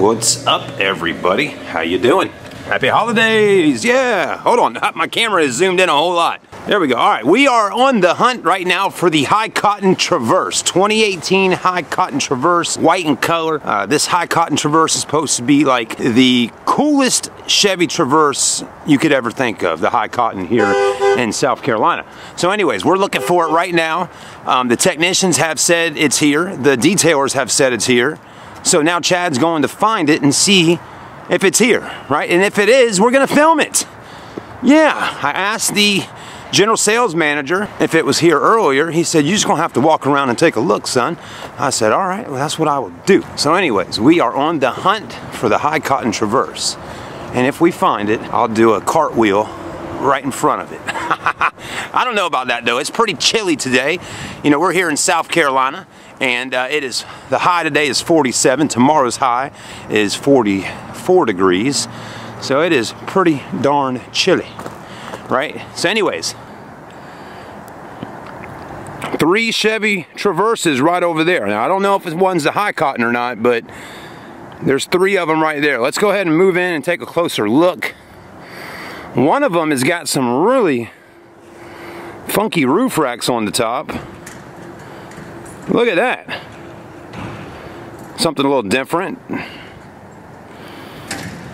What's up, everybody? How you doing? Happy holidays! Yeah! Hold on, my camera is zoomed in a whole lot. There we go. All right, we are on the hunt right now for the High Cotton Traverse. 2018 High Cotton Traverse, white in color. This High Cotton Traverse is supposed to be like the coolest Chevy Traverse you could ever think of, the High Cotton here in South Carolina. So anyways, we're looking for it right now. The technicians have said it's here. The detailers have said it's here. So now Chad's going to find it and see if it's here, right? And if it is, we're gonna film it. Yeah, I asked the general sales manager if it was here earlier. He said, you're just gonna have to walk around and take a look, son. I said, all right, well, that's what I will do. So anyways, we are on the hunt for the High Cotton Traverse. And if we find it, I'll do a cartwheel right in front of it. I don't know about that though. It's pretty chilly today. You know, we're here in South Carolina, and the high today is 47. Tomorrow's high is 44 degrees. So it is pretty darn chilly, right? So anyways, 3 Chevy Traverses right over there. Now I don't know if one's the High Cotton or not, but there's 3 of them right there. Let's go ahead and move in and take a closer look. One of them has got some really funky roof racks on the top. Look at that. Something a little different.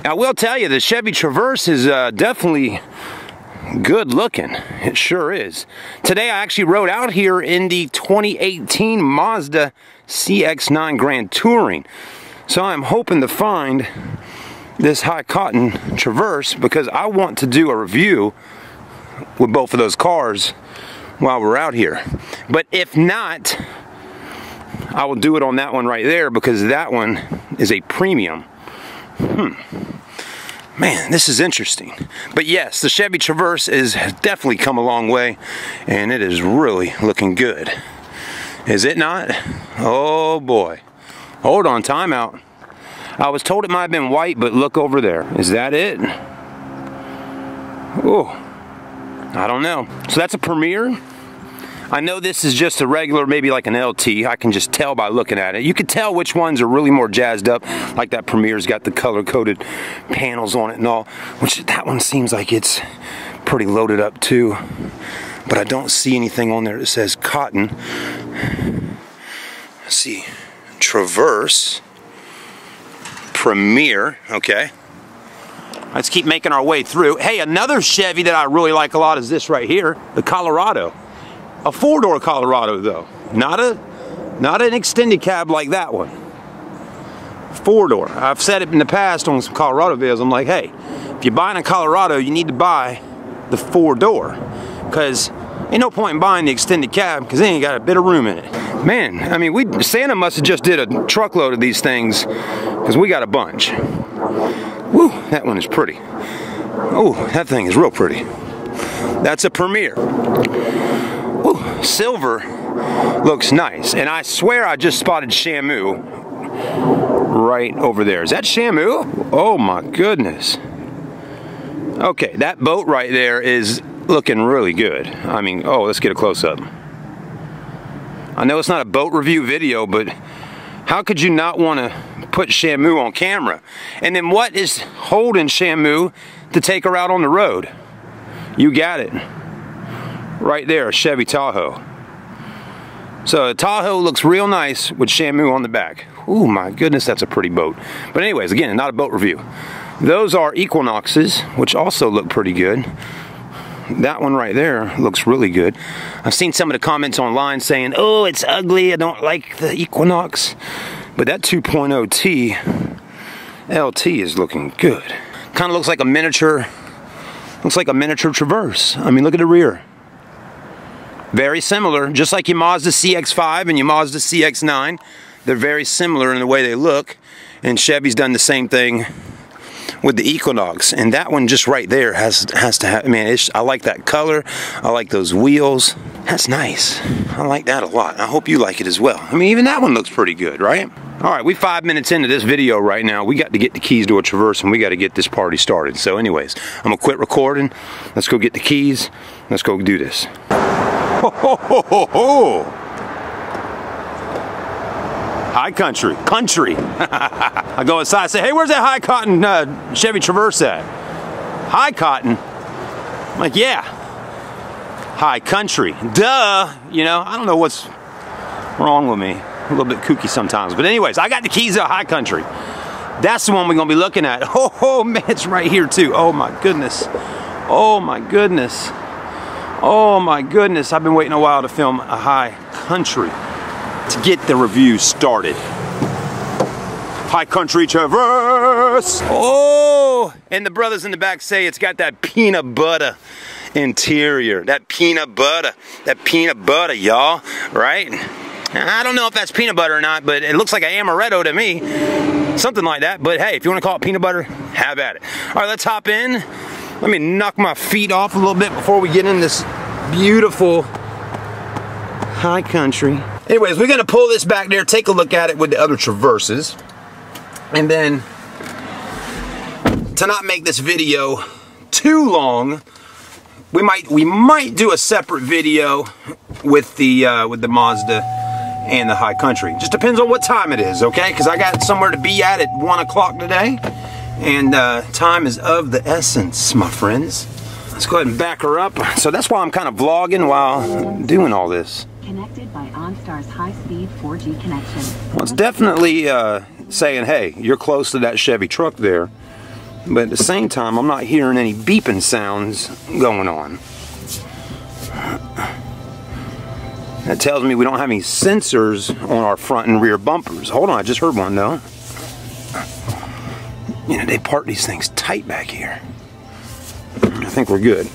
I will tell you, the Chevy Traverse is definitely good looking. It sure is. Today I actually rode out here in the 2018 Mazda CX-9 Grand Touring. So I'm hoping to find this High Cotton Traverse because I want to do a review with both of those cars while we're out here. But if not, I will do it on that one right there because that one is a premium. Man, this is interesting. But yes, the Chevy Traverse has definitely come a long way, and it is really looking good. Is it not? Oh boy. Hold on, time out. I was told it might have been white, but look over there. Is that it? Oh, I don't know. So that's a Premier. I know this is just a regular, maybe like an LT. I can just tell by looking at it. You can tell which ones are really more jazzed up, like that Premier's got the color-coded panels on it and all, which that one seems like it's pretty loaded up too. But I don't see anything on there that says Cotton. Let's see, Traverse, Premier, okay. Let's keep making our way through. Hey, another Chevy that I really like a lot is this right here, the Colorado. A 4-door Colorado though, not an extended cab like that one. 4-door. I've said it in the past on some Colorado videos. I'm like, hey, if you're buying a Colorado, you need to buy the 4-door, because ain't no point in buying the extended cab because they ain't got a bit of room in it. Man, I mean, Santa must have just did a truckload of these things because we got a bunch. Woo, that one is pretty. Oh, that thing is real pretty. That's a Premier. Ooh, silver looks nice, and I swear I just spotted Shamu right over there. Is that Shamu? Oh my goodness. Okay, that boat right there is looking really good. I mean, oh, let's get a close-up. I know it's not a boat review video, but how could you not want to put Shamu on camera? And then what is holding Shamu to take her out on the road? You got it. Right there, a Chevy Tahoe. So the Tahoe looks real nice with Shamu on the back. Ooh, my goodness, that's a pretty boat. But anyways, again, not a boat review. Those are Equinoxes, which also look pretty good. That one right there looks really good. I've seen some of the comments online saying, oh, it's ugly, I don't like the Equinox. But that 2.0T LT is looking good. Kind of looks like a miniature Traverse. I mean, look at the rear. Very similar, just like your Mazda CX-5 and your Mazda CX-9. They're very similar in the way they look, and Chevy's done the same thing with the Equinox. And that one just right there has to have, man, I like that color. I like those wheels. That's nice. I like that a lot. I hope you like it as well. I mean, even that one looks pretty good, right? All right, we're 5 minutes into this video right now. We got to get the keys to a Traverse, and we got to get this party started. So anyways, I'm gonna quit recording. Let's go get the keys. Let's go do this. Ho, ho, ho, ho, ho. High country. I go inside, I say, hey, where's that high cotton Chevy Traverse at? High cotton? I'm like, yeah. High country. Duh. You know, I don't know what's wrong with me. A little bit kooky sometimes. But anyways, I got the keys to high country. That's the one we're going to be looking at. Oh, man, it's right here too. Oh, my goodness. Oh, my goodness. Oh, my goodness. I've been waiting a while to film a high country to get the review started. High country Traverse. Oh, and the brothers in the back say it's got that peanut butter interior. That peanut butter, y'all, right? I don't know if that's peanut butter or not, but it looks like an amaretto to me. Something like that, but hey, if you want to call it peanut butter, have at it. All right, let's hop in. Let me knock my feet off a little bit before we get in this beautiful high country. Anyways, we're gonna pull this back there, take a look at it with the other Traverses. And then, to not make this video too long, we might do a separate video with the Mazda and the high country. Just depends on what time it is, okay? Because I got somewhere to be at 1 o'clock today, and time is of the essence, my friends. Let's go ahead and back her up. So that's why I'm kind of vlogging while doing all this. Connected by OnStar's high-speed 4G connection. Well, it's definitely saying, hey, you're close to that Chevy truck there. But at the same time, I'm not hearing any beeping sounds going on. That tells me we don't have any sensors on our front and rear bumpers. Hold on, I just heard one though. You know, they part these things tight back here. I think we're good.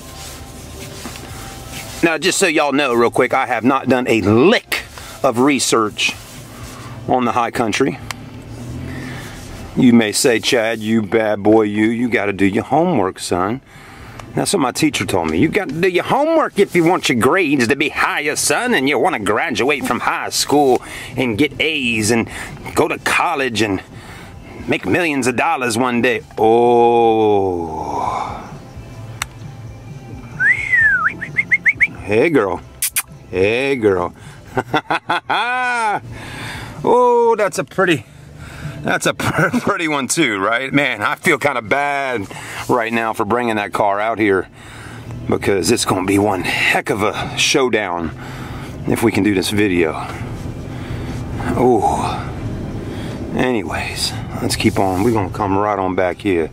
Now, just so y'all know real quick, I have not done a lick of research on the high country. You may say, Chad, you bad boy, you got to do your homework, son. That's what my teacher told me. You got to do your homework if you want your grades to be higher, son, and you want to graduate from high school and get A's and go to college and make millions of dollars one day. Oh. Hey, girl. Hey, girl. Oh, that's a pretty one too, right? Man, I feel kind of bad right now for bringing that car out here, because it's going to be one heck of a showdown if we can do this video. Oh. Anyways, let's keep on. We're going to come right on back here.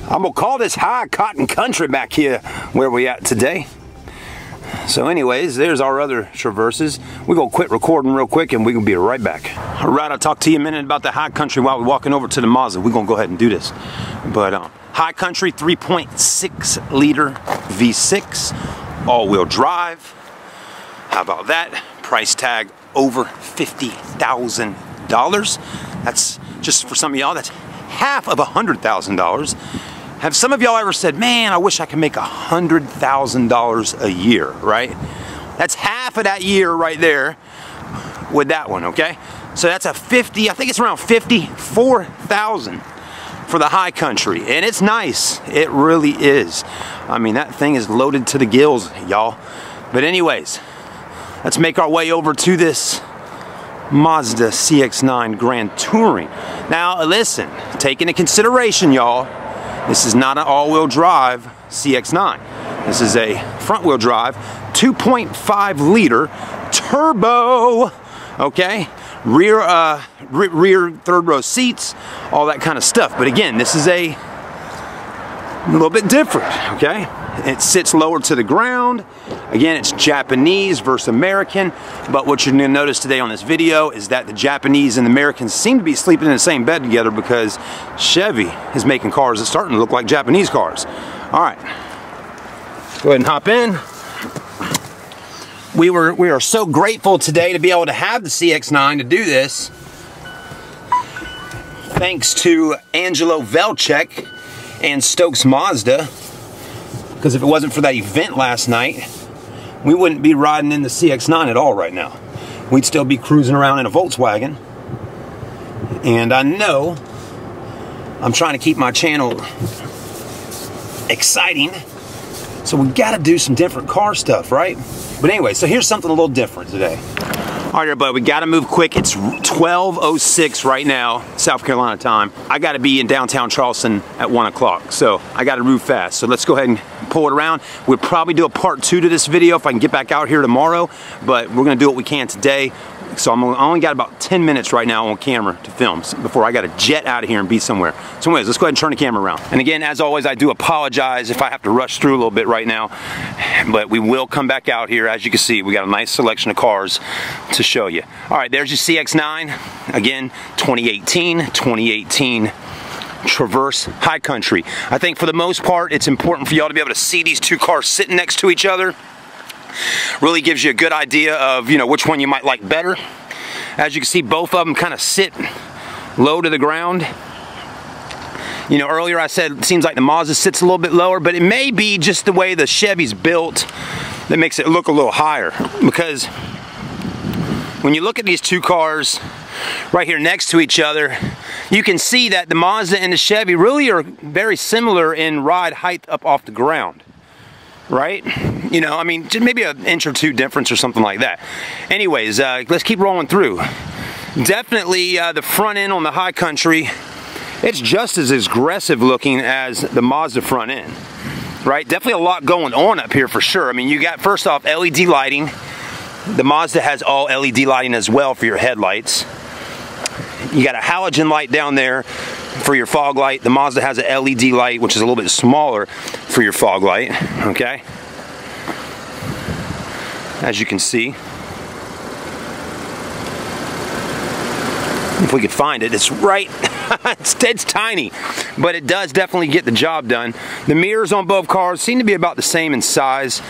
I'm going to call this high cotton country back here where we at today. So anyways, there's our other Traverses. We're going to quit recording real quick and we're going to be right back. All right, I'll talk to you a minute about the high country while we're walking over to the Mazda. We're going to go ahead and do this. But high country 3.6 liter V6, all-wheel drive. How about that? Price tag over $50,000. That's just for some of y'all, that's half of $100,000. Have some of y'all ever said, man, I wish I could make $100,000 a year, right? That's half of that year right there with that one, okay? So that's a 50, I think it's around 54,000 for the high country. And it's nice, it really is. I mean, that thing is loaded to the gills, y'all. But anyways, let's make our way over to this Mazda CX-9 Grand Touring. Now, listen, take into consideration, y'all, this is not an all-wheel drive CX-9. This is a front-wheel drive, 2.5 liter turbo, okay? Rear third row seats, all that kind of stuff. But again, this is a little bit different, okay? It sits lower to the ground. Again, it's Japanese versus American, but what you're gonna notice today on this video is that the Japanese and the Americans seem to be sleeping in the same bed together, because Chevy is making cars that are starting to look like Japanese cars. All right, go ahead and hop in. We are so grateful today to be able to have the CX-9 to do this. Thanks to Angelo Velchek and Stokes Mazda. Because if it wasn't for that event last night, we wouldn't be riding in the CX-9 at all right now. We'd still be cruising around in a Volkswagen. And I know I'm trying to keep my channel exciting, so we got to do some different car stuff, right? But anyway, so here's something a little different today. All right, everybody, we gotta move quick. It's 12:06 right now, South Carolina time. I gotta be in downtown Charleston at 1 o'clock, so I gotta move fast. So let's go ahead and pull it around. We'll probably do a part 2 to this video if I can get back out here tomorrow, but we're gonna do what we can today. So I only got about 10 minutes right now on camera to film before I got to jet out of here and be somewhere. So anyways, let's go ahead and turn the camera around. And again, as always, I do apologize if I have to rush through a little bit right now, but we will come back out here. As you can see, we got a nice selection of cars to show you. All right, there's your CX-9. Again, 2018 Traverse High Country. I think for the most part, it's important for y'all to be able to see these two cars sitting next to each other. Really gives you a good idea of, you know, which one you might like better. As you can see, both of them kind of sit low to the ground. You know, earlier I said it seems like the Mazda sits a little bit lower, but it may be just the way the Chevy's built that makes it look a little higher. Because when you look at these two cars right here next to each other, you can see that the Mazda and the Chevy really are very similar in ride height up off the ground. Right? You know, I mean, just maybe an inch or two difference or something like that. Anyways, let's keep rolling through. Definitely the front end on the High Country, it's just as aggressive looking as the Mazda front end. Right? Definitely a lot going on up here for sure. I mean, you got, first off, LED lighting. The Mazda has all LED lighting as well for your headlights. You got a halogen light down there for your fog light. The Mazda has an LED light, which is a little bit smaller for your fog light, okay? As you can see. If we could find it, it's right, it's tiny, but it does definitely get the job done. The mirrors on both cars seem to be about the same in size.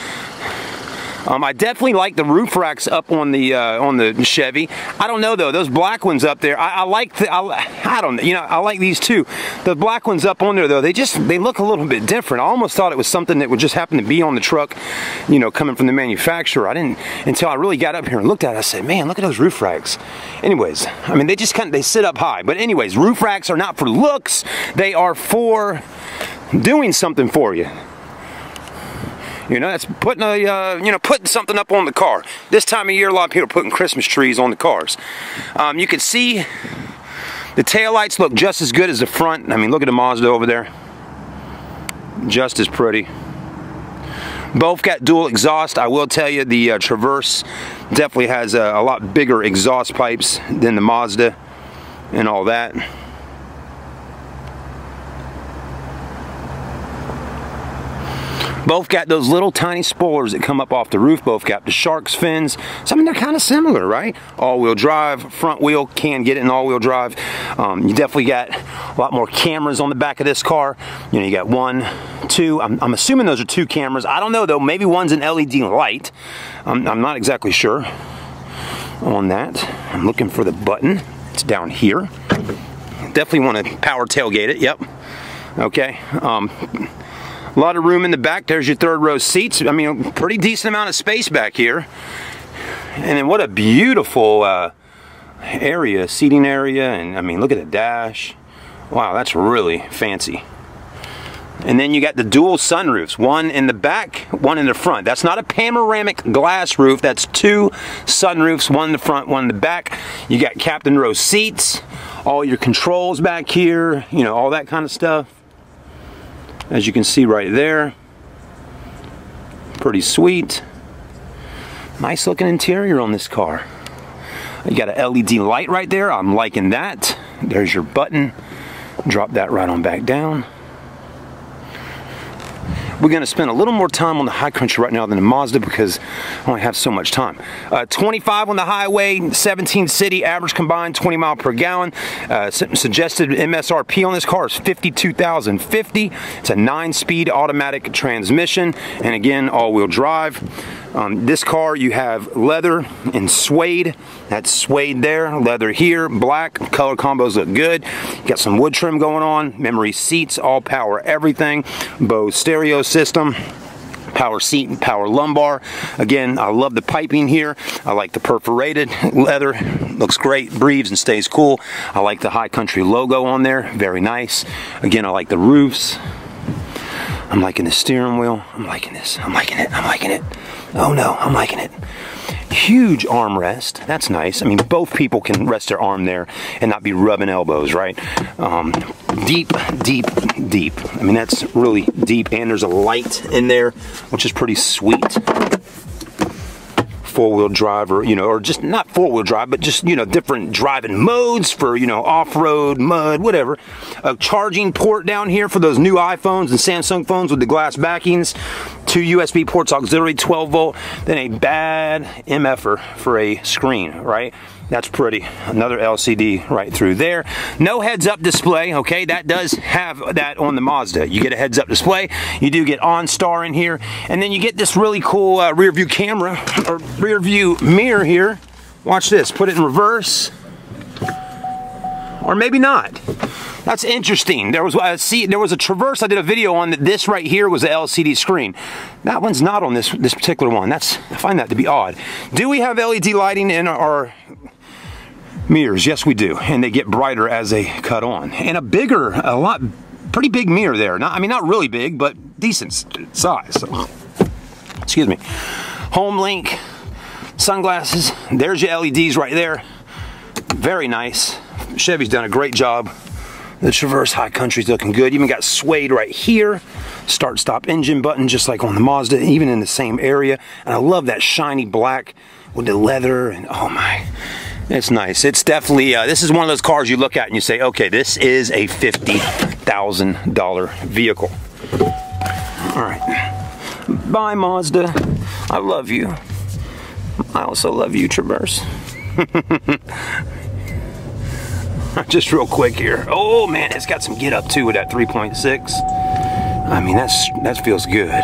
I definitely like the roof racks up on the Chevy. I don't know though, those black ones up there, I like these too. The black ones up on there though, they look a little bit different. I almost thought it was something that would just happen to be on the truck, you know, coming from the manufacturer. I didn't, until I really got up here and looked at it, I said, man, look at those roof racks. Anyways, I mean, they just kind of, they sit up high. But anyways, roof racks are not for looks, they are for doing something for you. You know, that's putting putting something up on the car. This time of year, a lot of people are putting Christmas trees on the cars. You can see the taillights look just as good as the front. I mean, look at the Mazda over there. Just as pretty. Both got dual exhaust. I will tell you, the Traverse definitely has a lot bigger exhaust pipes than the Mazda and all that. Both got those little tiny spoilers that come up off the roof. Both got the shark's fins. So I mean, they're kind of similar, right? All-wheel drive, front wheel, can get it in all-wheel drive. You definitely got a lot more cameras on the back of this car. You know, you got 1, 2. I'm assuming those are 2 cameras. I don't know though. Maybe one's an LED light. I'm not exactly sure on that. I'm looking for the button. It's down here. Definitely want to power tailgate it. Yep. Okay. A lot of room in the back. There's your 3rd row seats. I mean, a pretty decent amount of space back here. And then what a beautiful area, seating area. And I mean, look at the dash. Wow, that's really fancy. And then you got the dual sunroofs. One in the back, one in the front. That's not a panoramic glass roof. That's 2 sunroofs, one in the front, one in the back. You got captain row seats. All your controls back here. You know, all that kind of stuff. As you can see right there, pretty sweet. Nice looking interior on this car. You got an LED light right there. I'm liking that. There's your button. Drop that right on back down. We're going to spend a little more time on the High Country right now than the Mazda because I only have so much time. 25 on the highway, 17 city, average combined 20 mile per gallon. Suggested MSRP on this car is $52,050. It's a 9-speed automatic transmission, and again, all-wheel drive. This car, you have leather and suede. That's suede there, leather here, black. Color combos look good. You got some wood trim going on, memory seats, all power everything, Bose stereo system, power seat, power lumbar. Again, I love the piping here. I like the perforated leather. Looks great, breathes and stays cool. I like the High Country logo on there, very nice. Again, I like the roofs. I'm liking the steering wheel. I'm liking this. I'm liking it. I'm liking it. Oh no, I'm liking it. Huge armrest. That's nice. I mean, both people can rest their arm there and not be rubbing elbows, right? Deep, deep, deep. I mean, that's really deep, and there's a light in there, which is pretty sweet. Four-wheel drive, or, you know, or just not four-wheel drive, but just, you know, different driving modes for, you know, off-road, mud, whatever. A charging port down here for those new iPhones and Samsung phones with the glass backings. 2 USB ports, auxiliary 12 volt, then a bad MFer for a screen, right? That's pretty. Another LCD right through there. No heads-up display, okay? That does have that on the Mazda. You get a heads-up display. You do get OnStar in here. And then you get this really cool rear view camera, or rear view mirror here. Watch this. Put it in reverse. Or maybe not. That's interesting. There was a Traverse I did a video on that. This right here was the LCD screen. That one's not on this particular one. I find that to be odd. Do we have LED lighting in our mirrors? Yes, we do, and they get brighter as they cut on. And pretty big mirror there. I mean, not really big, but decent size. So, excuse me. Home link, sunglasses. There's your LEDs right there. Very nice. Chevy's done a great job. The Traverse High Country's looking good. Even got suede right here. Start stop engine button just like on the Mazda, even in the same area. And I love that shiny black with the leather, and oh my, it's nice. It's definitely, this is one of those cars you look at and you say, okay, this is a $50,000 vehicle. All right, bye Mazda. I love you. I also love you, Traverse. Just real quick here. Oh man, it's got some get up too with that 3.6. I mean, that feels good.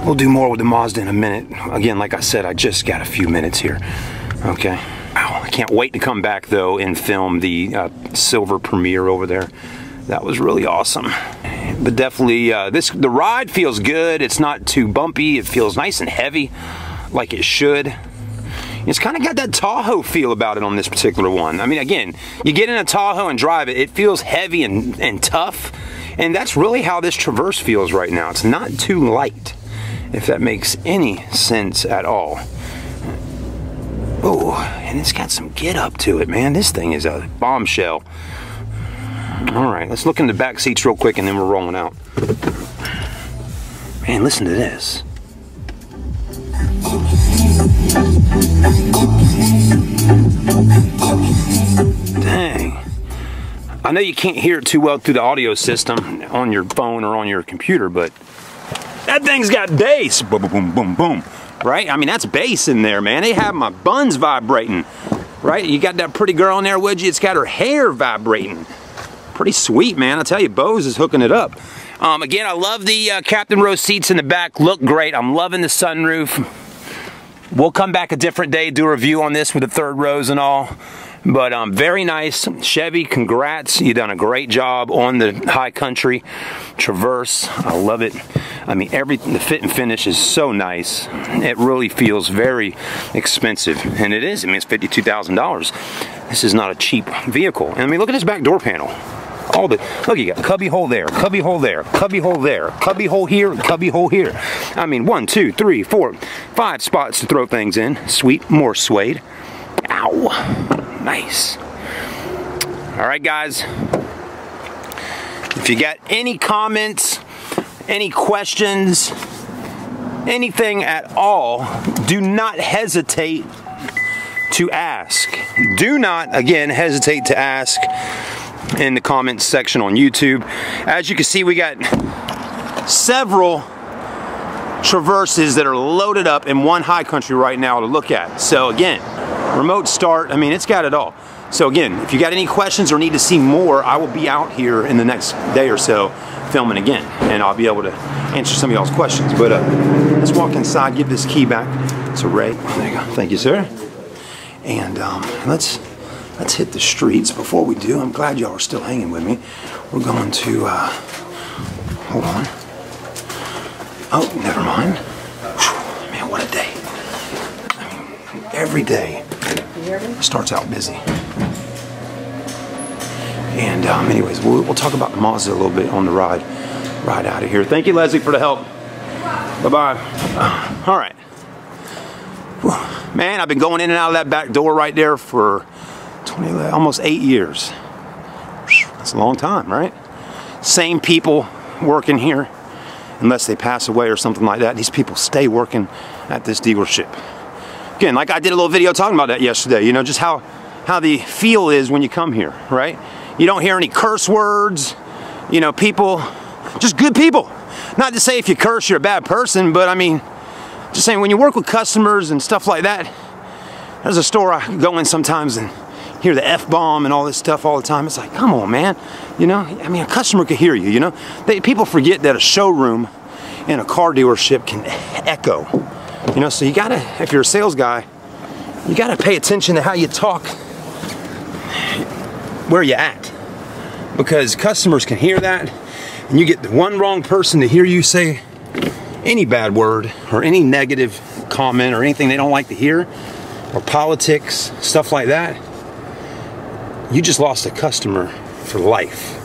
We'll do more with the Mazda in a minute. Again, like I said, I just got a few minutes here. Okay. Wow, I can't wait to come back though and film the silver premiere over there. That was really awesome. But definitely, the ride feels good. It's not too bumpy. It feels nice and heavy, like it should. It's kind of got that Tahoe feel about it on this particular one. I mean, again, you get in a Tahoe and drive it, it feels heavy and tough. And that's really how this Traverse feels right now. It's not too light, if that makes any sense at all. Oh, and it's got some get up to it, man. This thing is a bombshell. All right, let's look in the back seats real quick and then we're rolling out. Man, listen to this. Dang. I know you can't hear it too well through the audio system on your phone or on your computer, but that thing's got bass. Boom, boom, boom, boom, boom. Right? I mean, that's bass in there, man. They have my buns vibrating. Right? You got that pretty girl in there with you. It's got her hair vibrating. Pretty sweet, man. I tell you, Bose is hooking it up. Again, I love the captain row seats in the back. Look great. I'm loving the sunroof. We'll come back a different day, do a review on this with the third rows and all. But very nice. Chevy, congrats. You've done a great job on the High Country Traverse. I love it. I mean, the fit and finish is so nice. It really feels very expensive. And it is. I mean, it's $52,000. This is not a cheap vehicle. And I mean, look at this back door panel. Look, you got cubby hole there, cubby hole there, cubby hole there, cubby hole here, cubby hole here. I mean, 1, 2, 3, 4, 5 spots to throw things in. Sweet, more suede. Ow, nice. All right, guys. If you got any comments, any questions, anything at all, do not hesitate to ask. Do not, again, hesitate to ask in the comments section on YouTube. As you can see, we got several Traverses that are loaded up in one High Country right now to look at. So again, remote start, I mean, it's got it all. So again, if you got any questions or need to see more, I will be out here in the next day or so filming again, and I'll be able to answer some of y'all's questions. But let's walk inside, give this key back to Ray. There you go. Thank you, sir. And let's hit the streets. Before we do, I'm glad y'all are still hanging with me. We're going to, hold on. Oh, never mind. Whew, man, what a day. I mean, every day starts out busy. And anyways, we'll talk about the Mazda a little bit on the ride out of here. Thank you, Leslie, for the help. Bye-bye. All right. Whew. Man, I've been going in and out of that back door right there for almost 8 years. That's a long time, right? Same people working here, unless they pass away or something like that. These people stay working at this dealership. Again, like I did a little video talking about that yesterday, you know, just how the feel is when you come here, right? You don't hear any curse words, you know, people, just good people. Not to say if you curse you're a bad person, but I mean, just saying when you work with customers and stuff like that, there's a store I go in sometimes and hear the F-bomb and all this stuff all the time. It's like, come on, man. You know, I mean, a customer could hear you, you know. People forget that a showroom and a car dealership can echo. You know, so you gotta, if you're a sales guy, you gotta pay attention to how you talk where you at. Because customers can hear that, and you get the one wrong person to hear you say any bad word or any negative comment or anything they don't like to hear, or politics, stuff like that. You just lost a customer for life.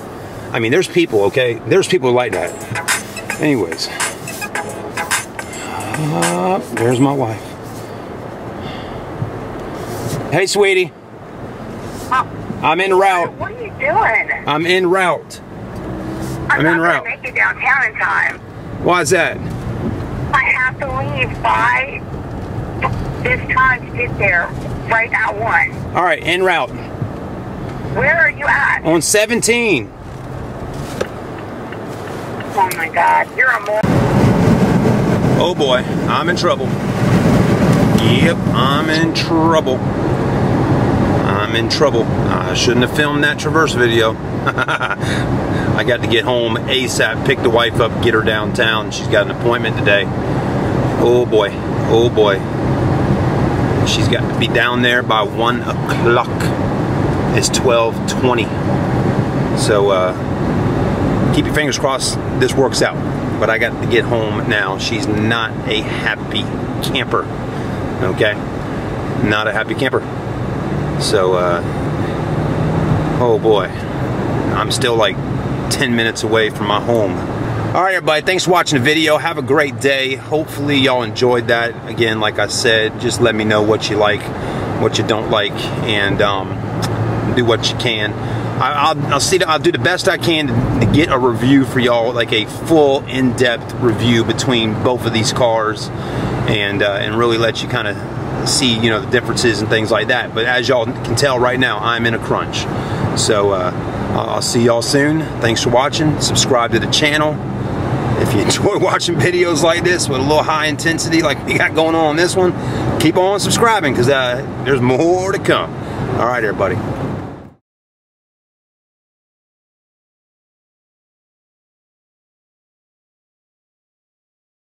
I mean, there's people, okay? There's people like that. Anyways. There's my wife. Hey, sweetie. I'm en route. What are you doing? I'm en route. I'm en route. I'm not going to make it downtown in time. Why is that? I have to leave by this time to get there right at 1. All right, en route. Where are you at? On 17. Oh my God, you're a moron. Oh boy, I'm in trouble. Yep, I'm in trouble. I'm in trouble. I shouldn't have filmed that Traverse video. I got to get home ASAP, pick the wife up, get her downtown. She's got an appointment today. Oh boy, oh boy. She's got to be down there by 1 o'clock. It's 12:20. So keep your fingers crossed this works out. But I got to get home now. She's not a happy camper. Okay? Not a happy camper. So, oh boy. I'm still like 10 minutes away from my home. Alright everybody, thanks for watching the video. Have a great day. Hopefully y'all enjoyed that. Again, like I said, just let me know what you like, what you don't like, and do what you can. I'll do the best I can to get a review for y'all, like a full in-depth review between both of these cars, and really let you kind of see, you know, the differences and things like that. But as y'all can tell right now, I'm in a crunch. So I'll see y'all soon. Thanks for watching. Subscribe to the channel if you enjoy watching videos like this with a little high intensity like we got going on this one. Keep on subscribing, because there's more to come. All right, everybody.